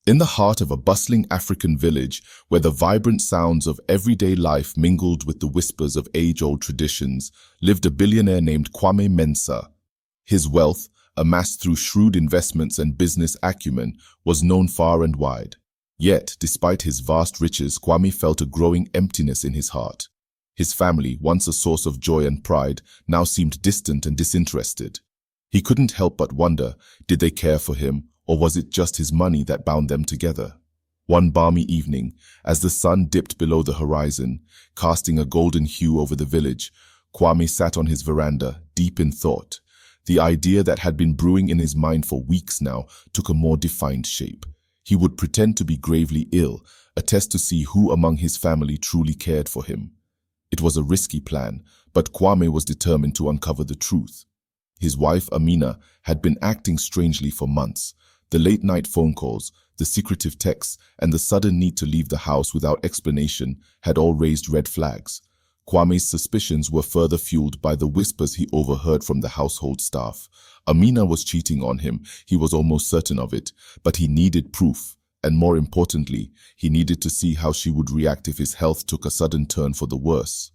In the heart of a bustling African village, where the vibrant sounds of everyday life mingled with the whispers of age-old traditions, lived a billionaire named Kwame Mensah. His wealth, amassed through shrewd investments and business acumen, was known far and wide. Yet, despite his vast riches, Kwame felt a growing emptiness in his heart. His family, once a source of joy and pride, now seemed distant and disinterested. He couldn't help but wonder, did they care for him, or was it just his money that bound them together? One balmy evening, as the sun dipped below the horizon, casting a golden hue over the village, Kwame sat on his veranda, deep in thought. The idea that had been brewing in his mind for weeks now took a more defined shape. He would pretend to be gravely ill, a test to see who among his family truly cared for him. It was a risky plan, but Kwame was determined to uncover the truth. His wife, Amina, had been acting strangely for months. The late-night phone calls, the secretive texts, and the sudden need to leave the house without explanation had all raised red flags. Kwame's suspicions were further fueled by the whispers he overheard from the household staff. Amina was cheating on him, he was almost certain of it, but he needed proof, and more importantly, he needed to see how she would react if his health took a sudden turn for the worse.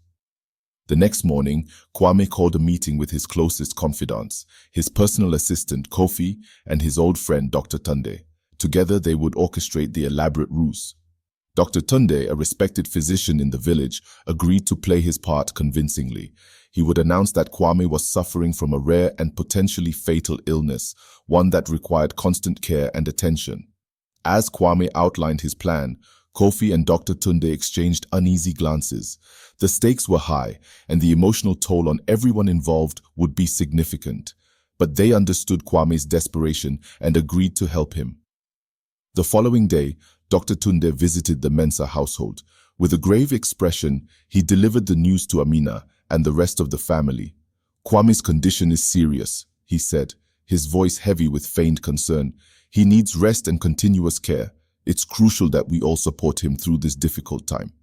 The next morning, Kwame called a meeting with his closest confidants, his personal assistant Kofi and his old friend Dr. Tunde. Together they would orchestrate the elaborate ruse. Dr. Tunde, a respected physician in the village, agreed to play his part convincingly. He would announce that Kwame was suffering from a rare and potentially fatal illness, one that required constant care and attention. As Kwame outlined his plan, Kofi and Dr. Tunde exchanged uneasy glances. The stakes were high, and the emotional toll on everyone involved would be significant. But they understood Kwame's desperation and agreed to help him. The following day, Dr. Tunde visited the Mensah household. With a grave expression, he delivered the news to Amina and the rest of the family. "Kwame's condition is serious," he said, his voice heavy with feigned concern. "He needs rest and continuous care. It's crucial that we all support him through this difficult time."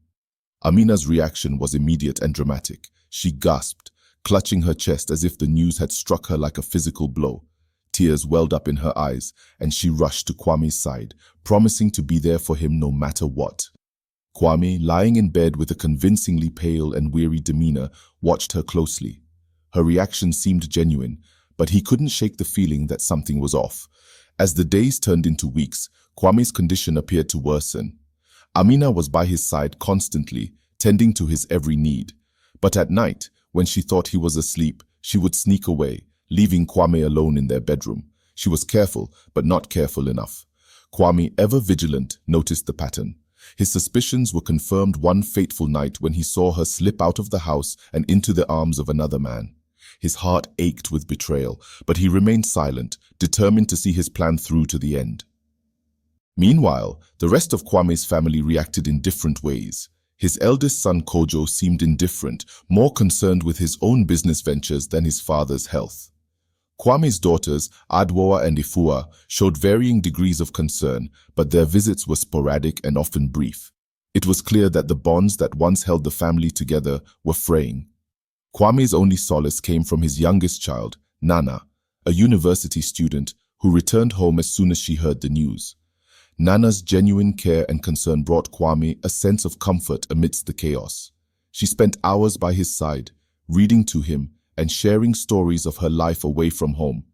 Amina's reaction was immediate and dramatic. She gasped, clutching her chest as if the news had struck her like a physical blow. Tears welled up in her eyes, and she rushed to Kwame's side, promising to be there for him no matter what. Kwame, lying in bed with a convincingly pale and weary demeanor, watched her closely. Her reaction seemed genuine, but he couldn't shake the feeling that something was off. As the days turned into weeks, Kwame's condition appeared to worsen. Amina was by his side constantly, tending to his every need. But at night, when she thought he was asleep, she would sneak away, leaving Kwame alone in their bedroom. She was careful, but not careful enough. Kwame, ever vigilant, noticed the pattern. His suspicions were confirmed one fateful night when he saw her slip out of the house and into the arms of another man. His heart ached with betrayal, but he remained silent, determined to see his plan through to the end. Meanwhile, the rest of Kwame's family reacted in different ways. His eldest son Kojo seemed indifferent, more concerned with his own business ventures than his father's health. Kwame's daughters, Adwoa and Ifua, showed varying degrees of concern, but their visits were sporadic and often brief. It was clear that the bonds that once held the family together were fraying. Kwame's only solace came from his youngest child, Nana, a university student who returned home as soon as she heard the news. Nana's genuine care and concern brought Kwame a sense of comfort amidst the chaos. She spent hours by his side, reading to him and sharing stories of her life away from home.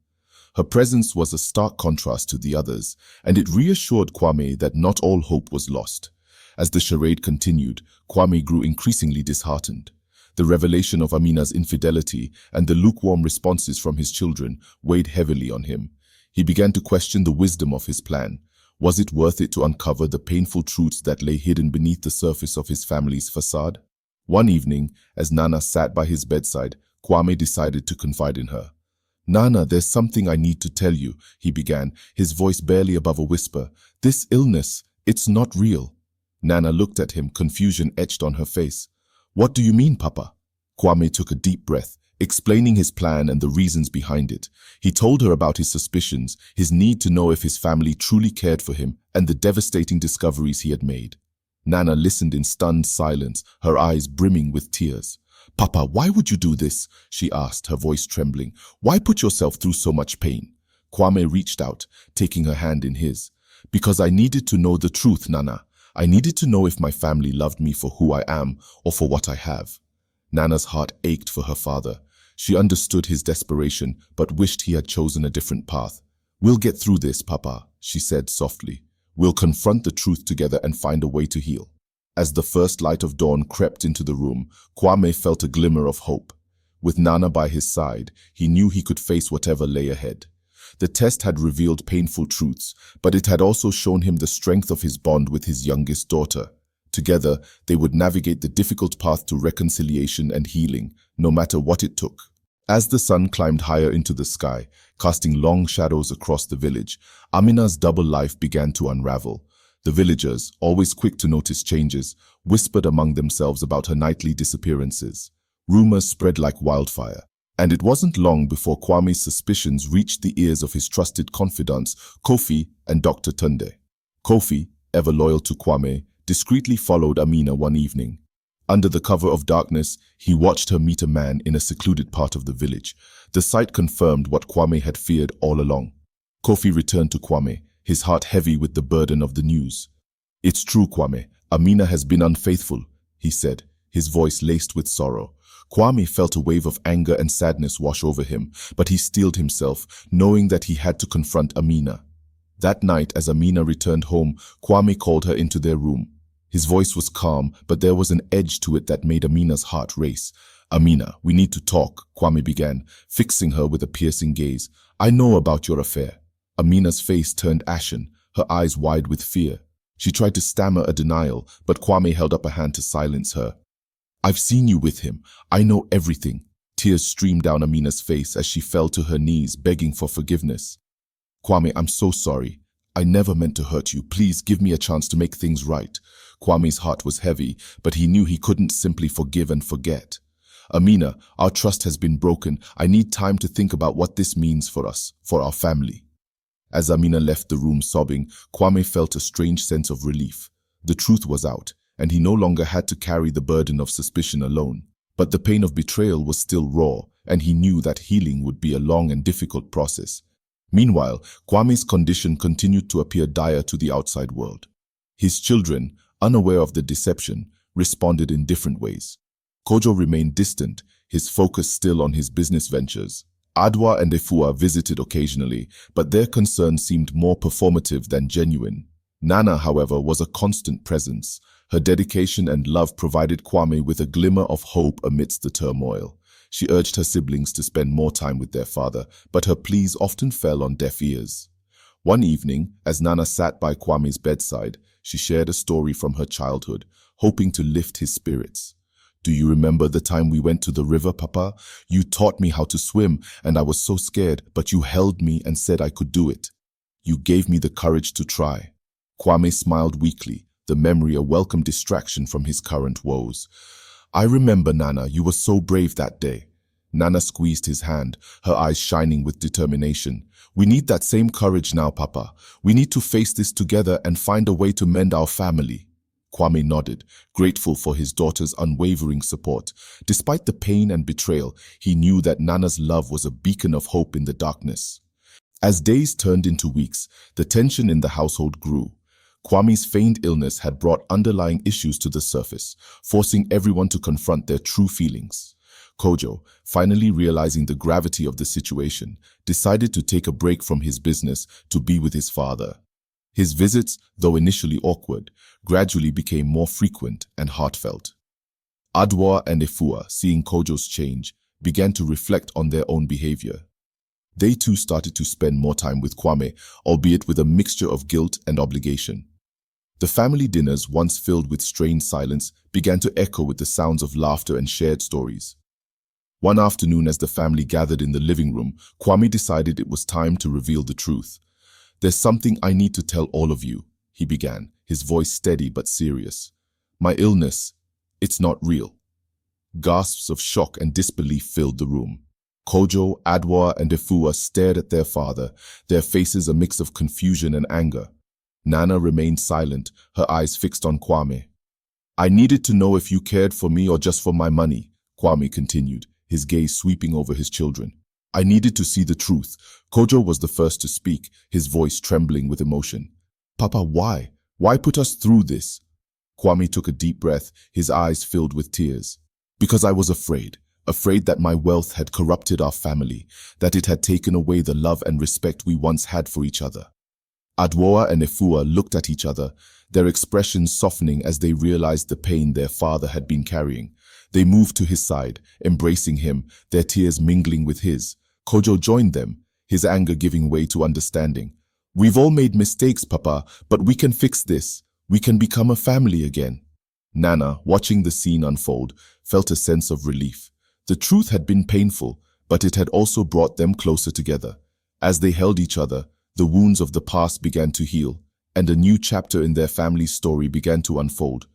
Her presence was a stark contrast to the others, and it reassured Kwame that not all hope was lost. As the charade continued, Kwame grew increasingly disheartened. The revelation of Amina's infidelity and the lukewarm responses from his children weighed heavily on him. He began to question the wisdom of his plan. Was it worth it to uncover the painful truths that lay hidden beneath the surface of his family's facade? One evening, as Nana sat by his bedside, Kwame decided to confide in her. "Nana, there's something I need to tell you," he began, his voice barely above a whisper. "This illness, it's not real." Nana looked at him, confusion etched on her face. "What do you mean, Papa?" Kwame took a deep breath, explaining his plan and the reasons behind it. He told her about his suspicions, his need to know if his family truly cared for him, and the devastating discoveries he had made. Nana listened in stunned silence, her eyes brimming with tears. "Papa, why would you do this?" she asked, her voice trembling. "Why put yourself through so much pain?" Kwame reached out, taking her hand in his. Because I needed to know the truth, Nana. I needed to know if my family loved me for who I am or for what I have. Nana's heart ached for her father. She understood his desperation, but wished he had chosen a different path. "We'll get through this, Papa," she said softly. "We'll confront the truth together and find a way to heal." As the first light of dawn crept into the room, Kwame felt a glimmer of hope. With Nana by his side, he knew he could face whatever lay ahead. The test had revealed painful truths, but it had also shown him the strength of his bond with his youngest daughter. Together, they would navigate the difficult path to reconciliation and healing, no matter what it took. As the sun climbed higher into the sky, casting long shadows across the village, Amina's double life began to unravel. The villagers, always quick to notice changes, whispered among themselves about her nightly disappearances. Rumors spread like wildfire, and it wasn't long before Kwame's suspicions reached the ears of his trusted confidants, Kofi and Dr. Tunde. Kofi, ever loyal to Kwame, discreetly followed Amina one evening. Under the cover of darkness, he watched her meet a man in a secluded part of the village. The sight confirmed what Kwame had feared all along. Kofi returned to Kwame, his heart heavy with the burden of the news. "It's true, Kwame. Amina has been unfaithful," he said, his voice laced with sorrow. Kwame felt a wave of anger and sadness wash over him, but he steeled himself, knowing that he had to confront Amina. That night, as Amina returned home, Kwame called her into their room. His voice was calm, but there was an edge to it that made Amina's heart race. "Amina, we need to talk," Kwame began, fixing her with a piercing gaze. "I know about your affair." Amina's face turned ashen, her eyes wide with fear. She tried to stammer a denial, but Kwame held up a hand to silence her. "I've seen you with him. I know everything." Tears streamed down Amina's face as she fell to her knees, begging for forgiveness. "Kwame, I'm so sorry. I never meant to hurt you. Please give me a chance to make things right." Kwame's heart was heavy, but he knew he couldn't simply forgive and forget. "Amina, our trust has been broken. I need time to think about what this means for us, for our family." As Amina left the room sobbing, Kwame felt a strange sense of relief. The truth was out, and he no longer had to carry the burden of suspicion alone. But the pain of betrayal was still raw, and he knew that healing would be a long and difficult process. Meanwhile, Kwame's condition continued to appear dire to the outside world. His children, unaware of the deception, responded in different ways. Kojo remained distant, his focus still on his business ventures. Adwa and Efua visited occasionally, but their concern seemed more performative than genuine. Nana, however, was a constant presence. Her dedication and love provided Kwame with a glimmer of hope amidst the turmoil. She urged her siblings to spend more time with their father, but her pleas often fell on deaf ears. One evening, as Nana sat by Kwame's bedside, she shared a story from her childhood, hoping to lift his spirits. "Do you remember the time we went to the river, Papa? You taught me how to swim, and I was so scared, but you held me and said I could do it. You gave me the courage to try." Kwame smiled weakly, the memory a welcome distraction from his current woes. "I remember, Nana, you were so brave that day." Nana squeezed his hand, her eyes shining with determination. "We need that same courage now, Papa. We need to face this together and find a way to mend our family." Kwame nodded, grateful for his daughter's unwavering support. Despite the pain and betrayal, he knew that Nana's love was a beacon of hope in the darkness. As days turned into weeks, the tension in the household grew. Kwame's feigned illness had brought underlying issues to the surface, forcing everyone to confront their true feelings. Kojo, finally realizing the gravity of the situation, decided to take a break from his business to be with his father. His visits, though initially awkward, gradually became more frequent and heartfelt. Adwa and Efua, seeing Kojo's change, began to reflect on their own behavior. They too started to spend more time with Kwame, albeit with a mixture of guilt and obligation. The family dinners, once filled with strained silence, began to echo with the sounds of laughter and shared stories. One afternoon, as the family gathered in the living room, Kwame decided it was time to reveal the truth. "There's something I need to tell all of you," he began, his voice steady but serious. "My illness, it's not real." Gasps of shock and disbelief filled the room. Kojo, Adwa, and Efua stared at their father, their faces a mix of confusion and anger. Nana remained silent, her eyes fixed on Kwame. "I needed to know if you cared for me or just for my money," Kwame continued, his gaze sweeping over his children. "I needed to see the truth." Kojo was the first to speak, his voice trembling with emotion. Papa, why? Why put us through this? Kwame took a deep breath, his eyes filled with tears. Because I was afraid that my wealth had corrupted our family, that it had taken away the love and respect we once had for each other. Adwoa and Efua looked at each other, their expressions softening as they realized the pain their father had been carrying. They moved to his side, embracing him, their tears mingling with his. Kojo joined them, his anger giving way to understanding. We've all made mistakes, Papa, but we can fix this. We can become a family again. Nana, watching the scene unfold, felt a sense of relief. The truth had been painful, but it had also brought them closer together. As they held each other, the wounds of the past began to heal, and a new chapter in their family's story began to unfold.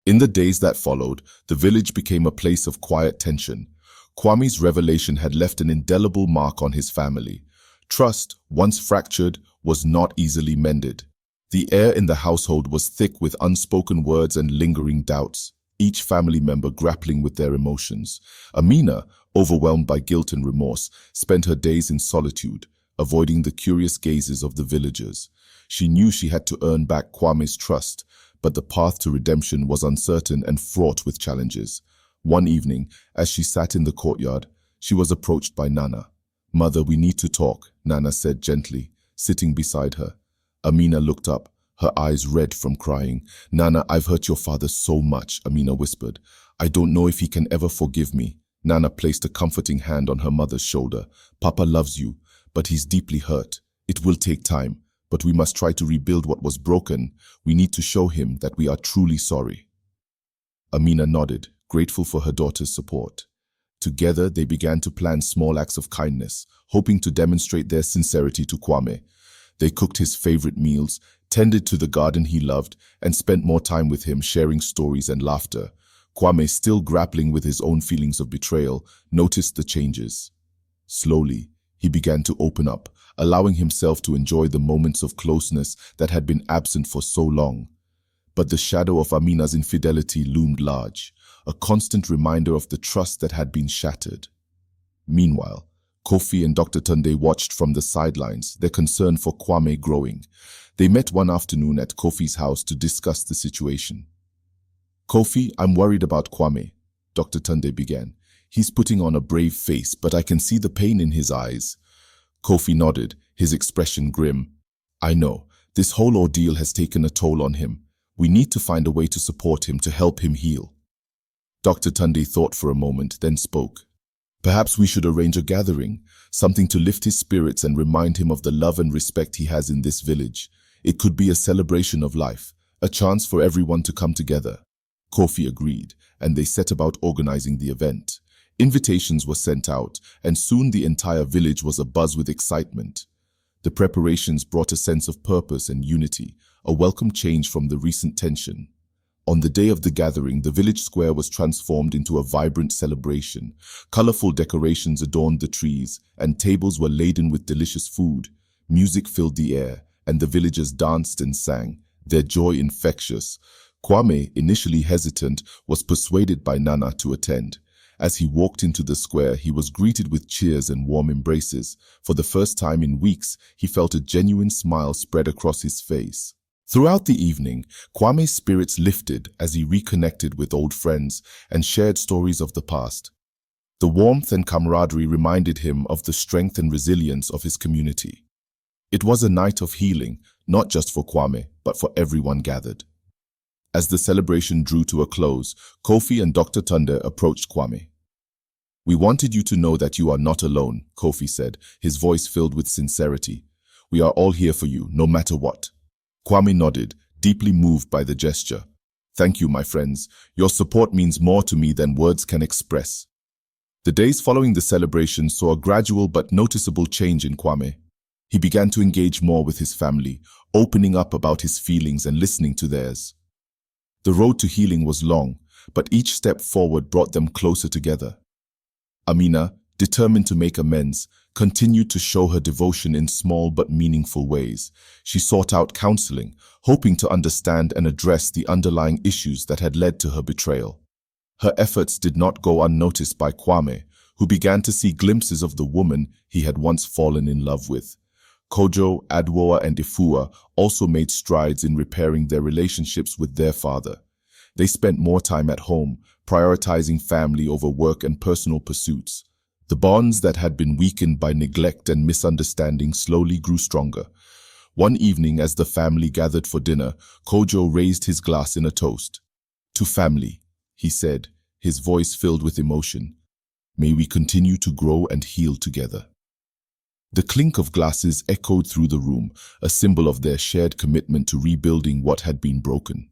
In the days that followed, the village became a place of quiet tension. Kwame's revelation had left an indelible mark on his family. Trust, once fractured, was not easily mended. The air in the household was thick with unspoken words and lingering doubts, each family member grappling with their emotions. Amina, overwhelmed by guilt and remorse, spent her days in solitude, avoiding the curious gazes of the villagers. She knew she had to earn back Kwame's trust, but the path to redemption was uncertain and fraught with challenges. One evening, as she sat in the courtyard, she was approached by Nana. "Mother, we need to talk," Nana said gently, sitting beside her. Amina looked up, her eyes red from crying. "Nana, I've hurt your father so much," Amina whispered. "I don't know if he can ever forgive me." Nana placed a comforting hand on her mother's shoulder. "Papa loves you, but he's deeply hurt. It will take time, but we must try to rebuild what was broken. We need to show him that we are truly sorry." Amina nodded, grateful for her daughter's support. Together, they began to plan small acts of kindness, hoping to demonstrate their sincerity to Kwame. They cooked his favorite meals, tended to the garden he loved, and spent more time with him, sharing stories and laughter. Kwame, still grappling with his own feelings of betrayal, noticed the changes. Slowly, he began to open up, allowing himself to enjoy the moments of closeness that had been absent for so long. But the shadow of Amina's infidelity loomed large, a constant reminder of the trust that had been shattered. Meanwhile, Kofi and Dr. Tunde watched from the sidelines, their concern for Kwame growing. They met one afternoon at Kofi's house to discuss the situation. "Kofi, I'm worried about Kwame," Dr. Tunde began. "He's putting on a brave face, but I can see the pain in his eyes." Kofi nodded, his expression grim. "I know, this whole ordeal has taken a toll on him. We need to find a way to support him, to help him heal." Dr. Tunde thought for a moment, then spoke. "Perhaps we should arrange a gathering, something to lift his spirits and remind him of the love and respect he has in this village. It could be a celebration of life, a chance for everyone to come together." Kofi agreed, and they set about organizing the event. Invitations were sent out, and soon the entire village was abuzz with excitement. The preparations brought a sense of purpose and unity, a welcome change from the recent tension. On the day of the gathering, the village square was transformed into a vibrant celebration. Colorful decorations adorned the trees, and tables were laden with delicious food. Music filled the air, and the villagers danced and sang, their joy infectious. Kwame, initially hesitant, was persuaded by Nana to attend. As he walked into the square, he was greeted with cheers and warm embraces. For the first time in weeks, he felt a genuine smile spread across his face. Throughout the evening, Kwame's spirits lifted as he reconnected with old friends and shared stories of the past. The warmth and camaraderie reminded him of the strength and resilience of his community. It was a night of healing, not just for Kwame, but for everyone gathered. As the celebration drew to a close, Kofi and Dr. Tunde approached Kwame. "We wanted you to know that you are not alone," Kofi said, his voice filled with sincerity. "We are all here for you, no matter what." Kwame nodded, deeply moved by the gesture. "Thank you, my friends. Your support means more to me than words can express." The days following the celebration saw a gradual but noticeable change in Kwame. He began to engage more with his family, opening up about his feelings and listening to theirs. The road to healing was long, but each step forward brought them closer together. Amina, determined to make amends, continued to show her devotion in small but meaningful ways. She sought out counseling, hoping to understand and address the underlying issues that had led to her betrayal. Her efforts did not go unnoticed by Kwame, who began to see glimpses of the woman he had once fallen in love with. Kojo, Adwoa, and Ifua also made strides in repairing their relationships with their father. They spent more time at home, prioritizing family over work and personal pursuits. The bonds that had been weakened by neglect and misunderstanding slowly grew stronger. One evening, as the family gathered for dinner, Kojo raised his glass in a toast. "To family," he said, his voice filled with emotion. "May we continue to grow and heal together." The clink of glasses echoed through the room, a symbol of their shared commitment to rebuilding what had been broken.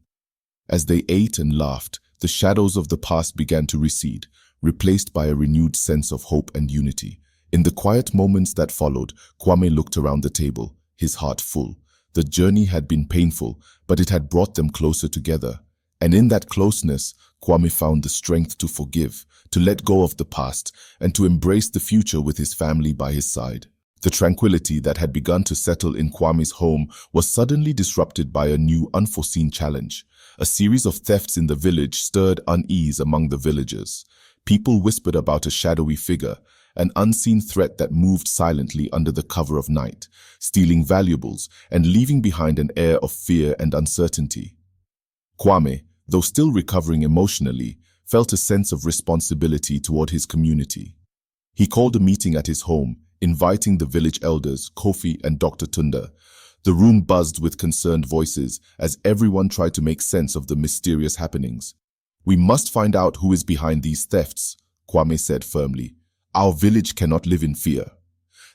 As they ate and laughed, the shadows of the past began to recede, replaced by a renewed sense of hope and unity. In the quiet moments that followed, Kwame looked around the table, his heart full. The journey had been painful, but it had brought them closer together. And in that closeness, Kwame found the strength to forgive, to let go of the past, and to embrace the future with his family by his side. The tranquility that had begun to settle in Kwame's home was suddenly disrupted by a new, unforeseen challenge. A series of thefts in the village stirred unease among the villagers. People whispered about a shadowy figure, an unseen threat that moved silently under the cover of night, stealing valuables and leaving behind an air of fear and uncertainty. Kwame, though still recovering emotionally, felt a sense of responsibility toward his community. He called a meeting at his home, inviting the village elders, Kofi and Dr. Tunda. The room buzzed with concerned voices as everyone tried to make sense of the mysterious happenings. "We must find out who is behind these thefts," Kwame said firmly. "Our village cannot live in fear."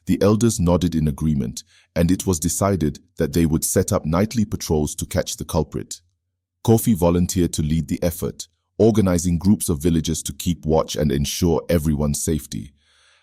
The elders nodded in agreement, and it was decided that they would set up nightly patrols to catch the culprit. Kofi volunteered to lead the effort, organizing groups of villagers to keep watch and ensure everyone's safety.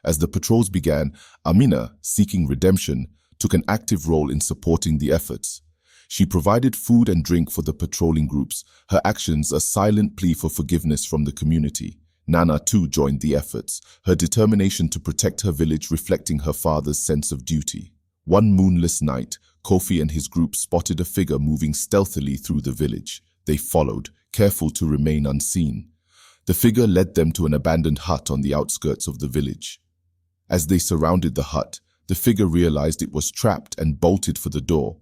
As the patrols began, Amina, seeking redemption, took an active role in supporting the efforts. She provided food and drink for the patrolling groups, her actions a silent plea for forgiveness from the community. Nana too joined the efforts, her determination to protect her village reflecting her father's sense of duty. One moonless night, Kofi and his group spotted a figure moving stealthily through the village. They followed, careful to remain unseen. The figure led them to an abandoned hut on the outskirts of the village. As they surrounded the hut, the figure realized it was trapped and bolted for the door.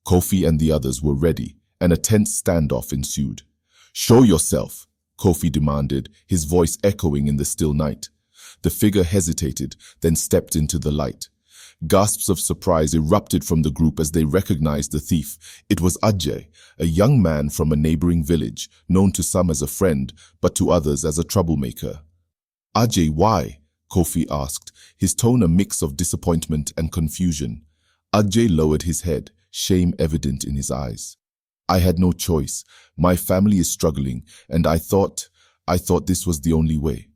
Kofi and the others were ready, and a tense standoff ensued. "Show yourself," Kofi demanded, his voice echoing in the still night. The figure hesitated, then stepped into the light. Gasps of surprise erupted from the group as they recognized the thief. It was Ajay, a young man from a neighboring village, known to some as a friend, but to others as a troublemaker. "Ajay, why?" Kofi asked, his tone a mix of disappointment and confusion. Ajay lowered his head, shame evident in his eyes. "I had no choice. My family is struggling, and I thought this was the only way."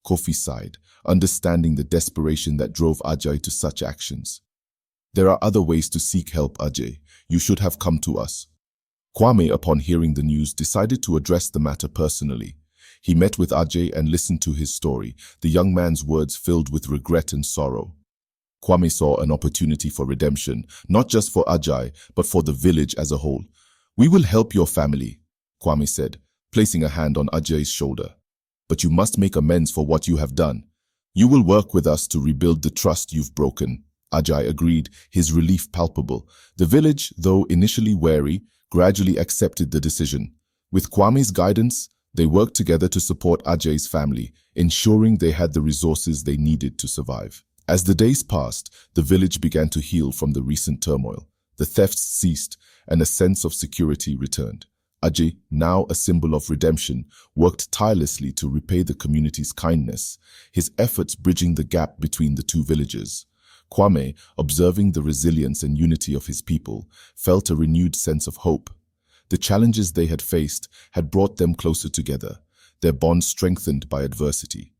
Kofi sighed, understanding the desperation that drove Ajay to such actions. "There are other ways to seek help, Ajay. You should have come to us." Kwame, upon hearing the news, decided to address the matter personally. He met with Ajay and listened to his story, the young man's words filled with regret and sorrow. Kwame saw an opportunity for redemption, not just for Ajay, but for the village as a whole. "We will help your family," Kwame said, placing a hand on Ajay's shoulder. "But you must make amends for what you have done. You will work with us to rebuild the trust you've broken." Ajay agreed, his relief palpable. The village, though initially wary, gradually accepted the decision. With Kwame's guidance, they worked together to support Ajay's family, ensuring they had the resources they needed to survive. As the days passed, the village began to heal from the recent turmoil. The thefts ceased, and a sense of security returned. Ajay, now a symbol of redemption, worked tirelessly to repay the community's kindness, his efforts bridging the gap between the two villages. Kwame, observing the resilience and unity of his people, felt a renewed sense of hope. The challenges they had faced had brought them closer together, their bond strengthened by adversity.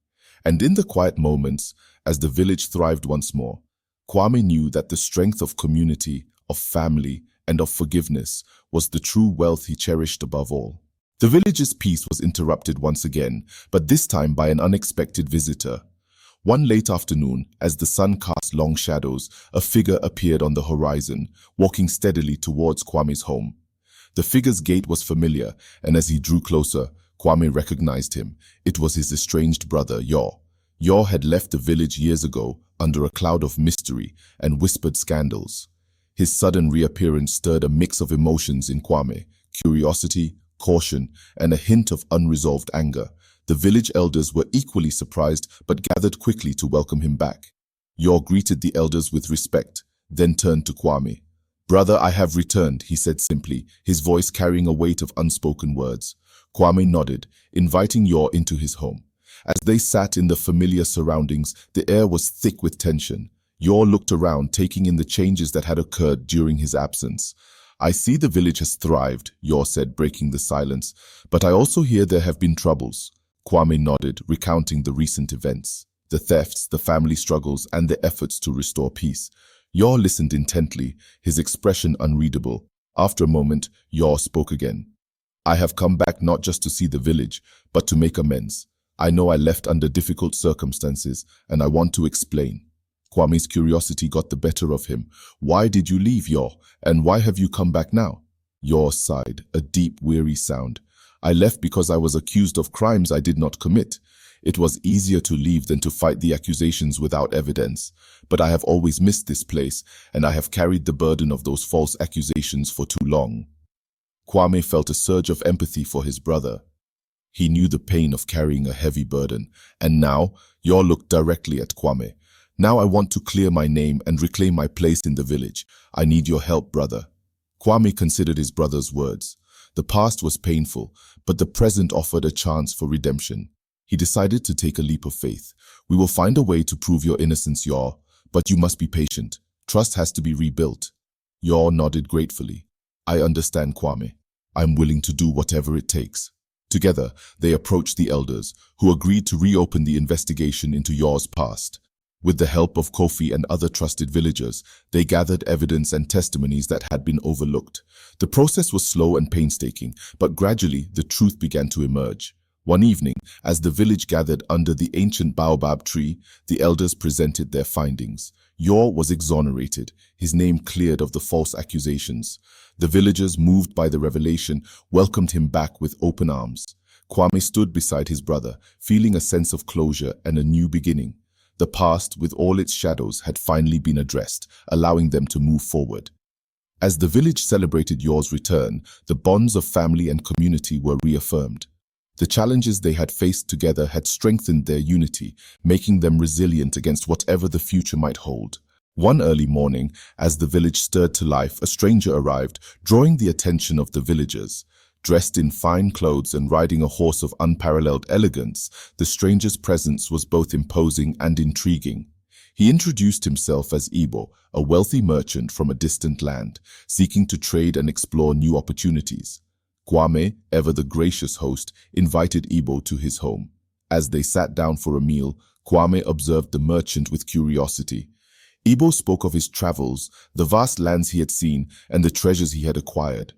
And in the quiet moments, as the village thrived once more, Kwame knew that the strength of community, of family, and of forgiveness was the true wealth he cherished above all. The village's peace was interrupted once again, but this time by an unexpected visitor. One late afternoon, as the sun cast long shadows, a figure appeared on the horizon, walking steadily towards Kwame's home. The figure's gait was familiar, and as he drew closer, Kwame recognized him. It was his estranged brother, Yor. Yor had left the village years ago, under a cloud of mystery and whispered scandals. His sudden reappearance stirred a mix of emotions in Kwame: curiosity, caution, and a hint of unresolved anger. The village elders were equally surprised but gathered quickly to welcome him back. Yor greeted the elders with respect, then turned to Kwame. "Brother, I have returned," he said simply, his voice carrying a weight of unspoken words. Kwame nodded, inviting Yor into his home. As they sat in the familiar surroundings, the air was thick with tension. Yor looked around, taking in the changes that had occurred during his absence. "I see the village has thrived," Yor said, breaking the silence, "but I also hear there have been troubles." Kwame nodded, recounting the recent events: the thefts, the family struggles, and the efforts to restore peace. Yor listened intently, his expression unreadable. After a moment, Yor spoke again. "I have come back not just to see the village, but to make amends. I know I left under difficult circumstances, and I want to explain." Kwame's curiosity got the better of him. "Why did you leave, Yor? And why have you come back now?" Yor sighed, a deep, weary sound. "I left because I was accused of crimes I did not commit. It was easier to leave than to fight the accusations without evidence. But I have always missed this place, and I have carried the burden of those false accusations for too long." Kwame felt a surge of empathy for his brother. He knew the pain of carrying a heavy burden. And now, Yor looked directly at Kwame. "Now I want to clear my name and reclaim my place in the village. I need your help, brother." Kwame considered his brother's words. The past was painful, but the present offered a chance for redemption. He decided to take a leap of faith. "We will find a way to prove your innocence, Yor, but you must be patient. Trust has to be rebuilt." Yor nodded gratefully. "I understand, Kwame. I'm willing to do whatever it takes." Together, they approached the elders, who agreed to reopen the investigation into Yor's past. With the help of Kofi and other trusted villagers, they gathered evidence and testimonies that had been overlooked. The process was slow and painstaking, but gradually the truth began to emerge. One evening, as the village gathered under the ancient baobab tree, the elders presented their findings. Yor was exonerated, his name cleared of the false accusations. The villagers, moved by the revelation, welcomed him back with open arms. Kwame stood beside his brother, feeling a sense of closure and a new beginning. The past, with all its shadows, had finally been addressed, allowing them to move forward. As the village celebrated Yor's return, the bonds of family and community were reaffirmed. The challenges they had faced together had strengthened their unity, making them resilient against whatever the future might hold. One early morning, as the village stirred to life, a stranger arrived, drawing the attention of the villagers. Dressed in fine clothes and riding a horse of unparalleled elegance, the stranger's presence was both imposing and intriguing. He introduced himself as Ibo, a wealthy merchant from a distant land, seeking to trade and explore new opportunities. Kwame, ever the gracious host, invited Ibo to his home. As they sat down for a meal, Kwame observed the merchant with curiosity. Ibo spoke of his travels, the vast lands he had seen, and the treasures he had acquired.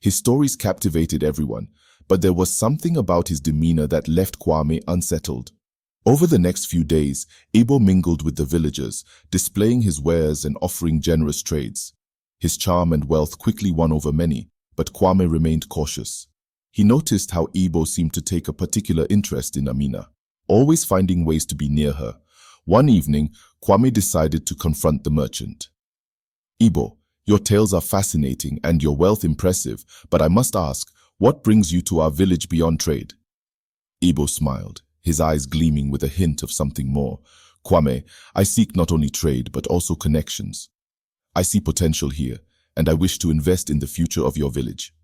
His stories captivated everyone, but there was something about his demeanor that left Kwame unsettled. Over the next few days, Ibo mingled with the villagers, displaying his wares and offering generous trades. His charm and wealth quickly won over many, but Kwame remained cautious. He noticed how Ibo seemed to take a particular interest in Amina, always finding ways to be near her. One evening, Kwame decided to confront the merchant. "Ibo, your tales are fascinating and your wealth impressive, but I must ask, what brings you to our village beyond trade?" Ibo smiled, his eyes gleaming with a hint of something more. "Kwame, I seek not only trade, but also connections. I see potential here, and I wish to invest in the future of your village."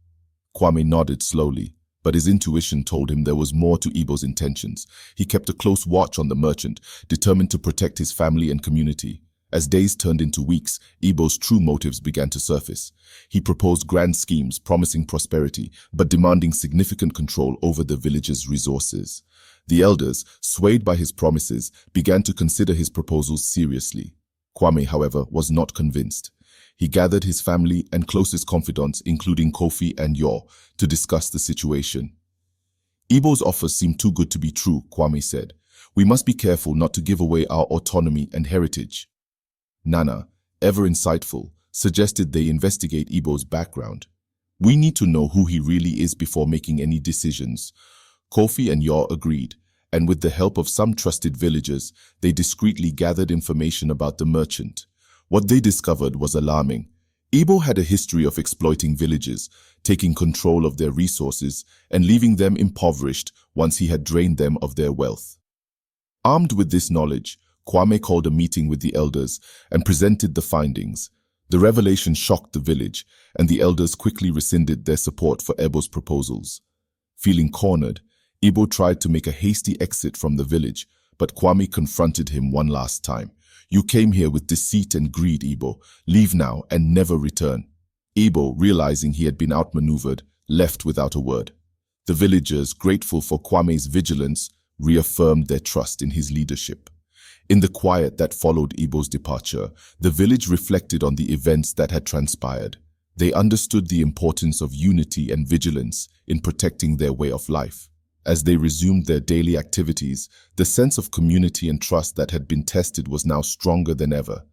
Kwame nodded slowly, but his intuition told him there was more to Ibo's intentions. He kept a close watch on the merchant, determined to protect his family and community. As days turned into weeks, Ibo's true motives began to surface. He proposed grand schemes promising prosperity, but demanding significant control over the village's resources. The elders, swayed by his promises, began to consider his proposals seriously. Kwame, however, was not convinced. He gathered his family and closest confidants, including Kofi and Yor, to discuss the situation. "Ibo's offers seem too good to be true," Kwame said. "We must be careful not to give away our autonomy and heritage." Nana, ever insightful, suggested they investigate Ibo's background. "We need to know who he really is before making any decisions." Kofi and Yor agreed, and with the help of some trusted villagers, they discreetly gathered information about the merchant. What they discovered was alarming. Igbo had a history of exploiting villages, taking control of their resources, and leaving them impoverished once he had drained them of their wealth. Armed with this knowledge, Kwame called a meeting with the elders and presented the findings. The revelation shocked the village, and the elders quickly rescinded their support for Ebo's proposals. Feeling cornered, Ebo tried to make a hasty exit from the village, but Kwame confronted him one last time. "You came here with deceit and greed, Ebo. Leave now and never return." Ebo, realizing he had been outmaneuvered, left without a word. The villagers, grateful for Kwame's vigilance, reaffirmed their trust in his leadership. In the quiet that followed Ebo's departure, the village reflected on the events that had transpired. They understood the importance of unity and vigilance in protecting their way of life. As they resumed their daily activities, the sense of community and trust that had been tested was now stronger than ever.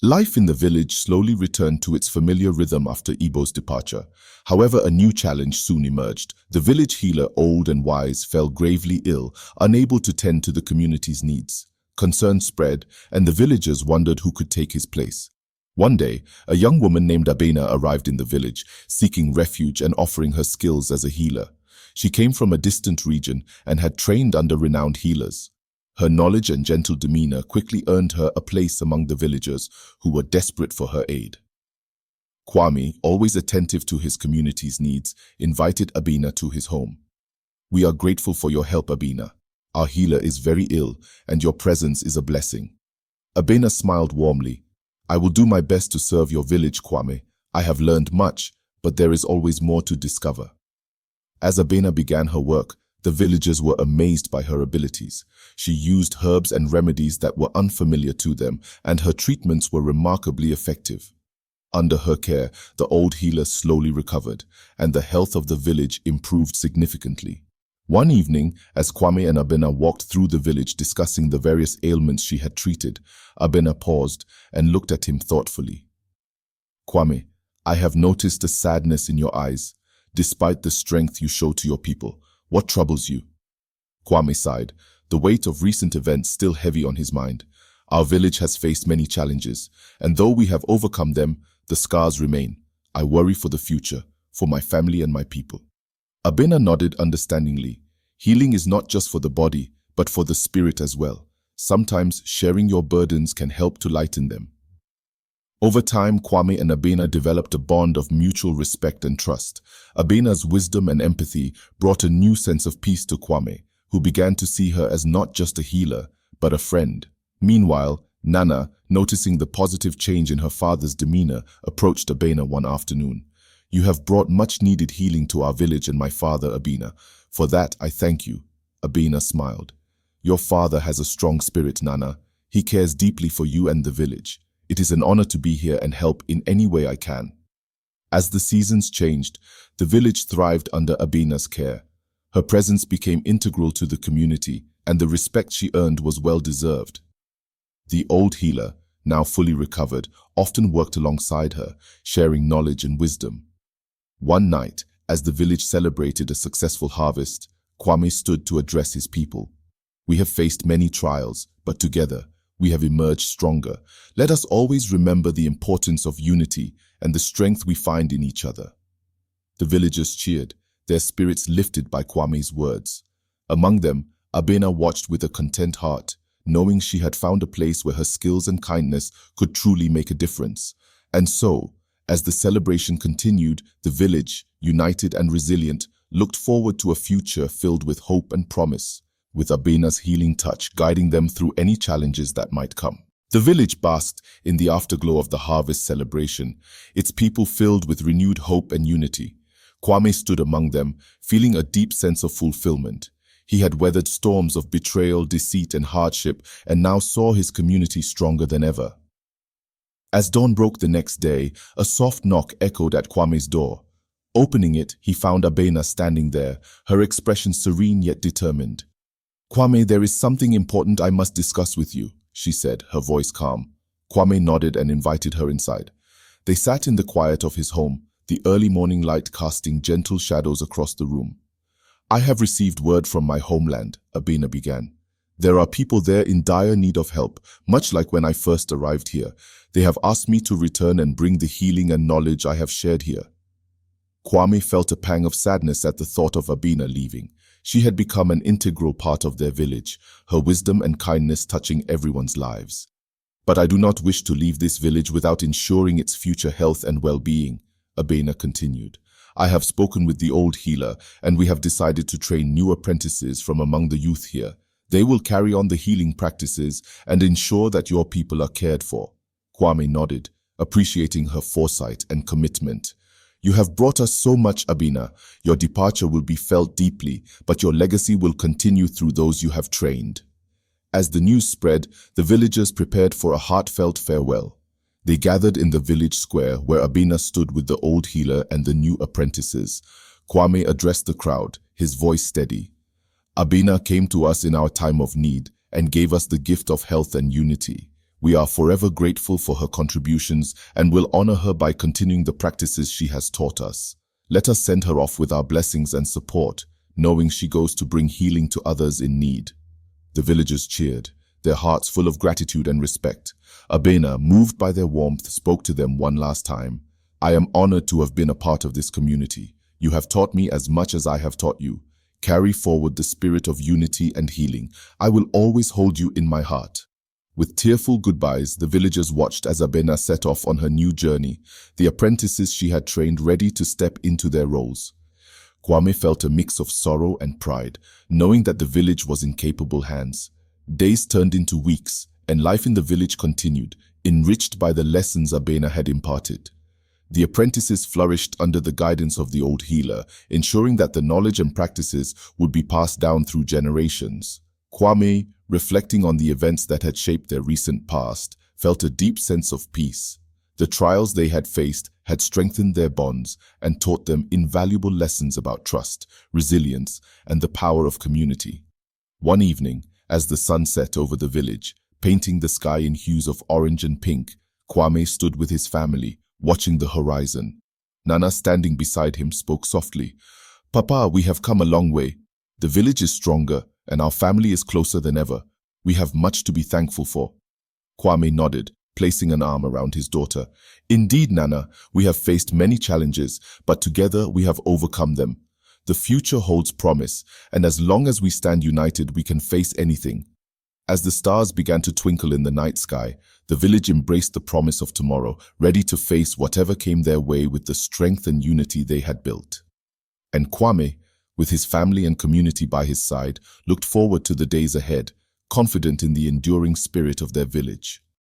Life in the village slowly returned to its familiar rhythm after Ebo's departure. However, a new challenge soon emerged. The village healer, old and wise, fell gravely ill, unable to tend to the community's needs. Concern spread, and the villagers wondered who could take his place. One day, a young woman named Abena arrived in the village, seeking refuge and offering her skills as a healer. She came from a distant region and had trained under renowned healers. Her knowledge and gentle demeanor quickly earned her a place among the villagers who were desperate for her aid. Kwame, always attentive to his community's needs, invited Abena to his home. "We are grateful for your help, Abena. Our healer is very ill, and your presence is a blessing." Abena smiled warmly. "I will do my best to serve your village, Kwame. I have learned much, but there is always more to discover." As Abena began her work, the villagers were amazed by her abilities. She used herbs and remedies that were unfamiliar to them, and her treatments were remarkably effective. Under her care, the old healer slowly recovered, and the health of the village improved significantly. One evening, as Kwame and Abena walked through the village discussing the various ailments she had treated, Abena paused and looked at him thoughtfully. "Kwame, I have noticed a sadness in your eyes, despite the strength you show to your people. What troubles you?" Kwame sighed, the weight of recent events still heavy on his mind. "Our village has faced many challenges, and though we have overcome them, the scars remain. I worry for the future, for my family and my people." Abena nodded understandingly. Healing is not just for the body, but for the spirit as well. Sometimes sharing your burdens can help to lighten them. Over time, Kwame and Abena developed a bond of mutual respect and trust. Abena's wisdom and empathy brought a new sense of peace to Kwame, who began to see her as not just a healer, but a friend. Meanwhile, Nana, noticing the positive change in her father's demeanor, approached Abena one afternoon. "You have brought much-needed healing to our village and my father, Abena. For that, I thank you." Abena smiled. "Your father has a strong spirit, Nana. He cares deeply for you and the village. It is an honor to be here and help in any way I can." As the seasons changed, the village thrived under Abena's care. Her presence became integral to the community, and the respect she earned was well-deserved. The old healer, now fully recovered, often worked alongside her, sharing knowledge and wisdom. One night, as the village celebrated a successful harvest, Kwame stood to address his people. "We have faced many trials, but together, we have emerged stronger. Let us always remember the importance of unity and the strength we find in each other." The villagers cheered, their spirits lifted by Kwame's words. Among them, Abena watched with a content heart, knowing she had found a place where her skills and kindness could truly make a difference. And so, as the celebration continued, the village, united and resilient, looked forward to a future filled with hope and promise, with Abena's healing touch guiding them through any challenges that might come. The village basked in the afterglow of the harvest celebration, its people filled with renewed hope and unity. Kwame stood among them, feeling a deep sense of fulfillment. He had weathered storms of betrayal, deceit, and hardship, and now saw his community stronger than ever. As dawn broke the next day, a soft knock echoed at Kwame's door. Opening it, he found Abena standing there, her expression serene yet determined. "Kwame, there is something important I must discuss with you," she said, her voice calm. Kwame nodded and invited her inside. They sat in the quiet of his home, the early morning light casting gentle shadows across the room. I have received word from my homeland, Abena began. There are people there in dire need of help, much like when I first arrived here. They have asked me to return and bring the healing and knowledge I have shared here. Kwame felt a pang of sadness at the thought of Abena leaving. She had become an integral part of their village, her wisdom and kindness touching everyone's lives. But I do not wish to leave this village without ensuring its future health and well-being, Abena continued. I have spoken with the old healer, and we have decided to train new apprentices from among the youth here. They will carry on the healing practices and ensure that your people are cared for. Kwame nodded, appreciating her foresight and commitment. You have brought us so much, Abena. Your departure will be felt deeply, but your legacy will continue through those you have trained. As the news spread, the villagers prepared for a heartfelt farewell. They gathered in the village square where Abena stood with the old healer and the new apprentices. Kwame addressed the crowd, his voice steady. Abena came to us in our time of need and gave us the gift of health and unity. We are forever grateful for her contributions and will honor her by continuing the practices she has taught us. Let us send her off with our blessings and support, knowing she goes to bring healing to others in need. The villagers cheered, their hearts full of gratitude and respect. Abena, moved by their warmth, spoke to them one last time. I am honored to have been a part of this community. You have taught me as much as I have taught you. Carry forward the spirit of unity and healing. I will always hold you in my heart. With tearful goodbyes, the villagers watched as Abena set off on her new journey, the apprentices she had trained ready to step into their roles. Kwame felt a mix of sorrow and pride, knowing that the village was in capable hands. Days turned into weeks, and life in the village continued, enriched by the lessons Abena had imparted. The apprentices flourished under the guidance of the old healer, ensuring that the knowledge and practices would be passed down through generations. Kwame, reflecting on the events that had shaped their recent past, felt a deep sense of peace. The trials they had faced had strengthened their bonds and taught them invaluable lessons about trust, resilience, and the power of community. One evening, as the sun set over the village, painting the sky in hues of orange and pink, Kwame stood with his family, watching the horizon. Nana, standing beside him, spoke softly. Papa, we have come a long way. The village is stronger, and our family is closer than ever. We have much to be thankful for. Kwame nodded, placing an arm around his daughter. Indeed, Nana, we have faced many challenges, but together we have overcome them. The future holds promise, and as long as we stand united, we can face anything. As the stars began to twinkle in the night sky, the village embraced the promise of tomorrow, ready to face whatever came their way with the strength and unity they had built. And Kwame, with his family and community by his side, looked forward to the days ahead, confident in the enduring spirit of their village.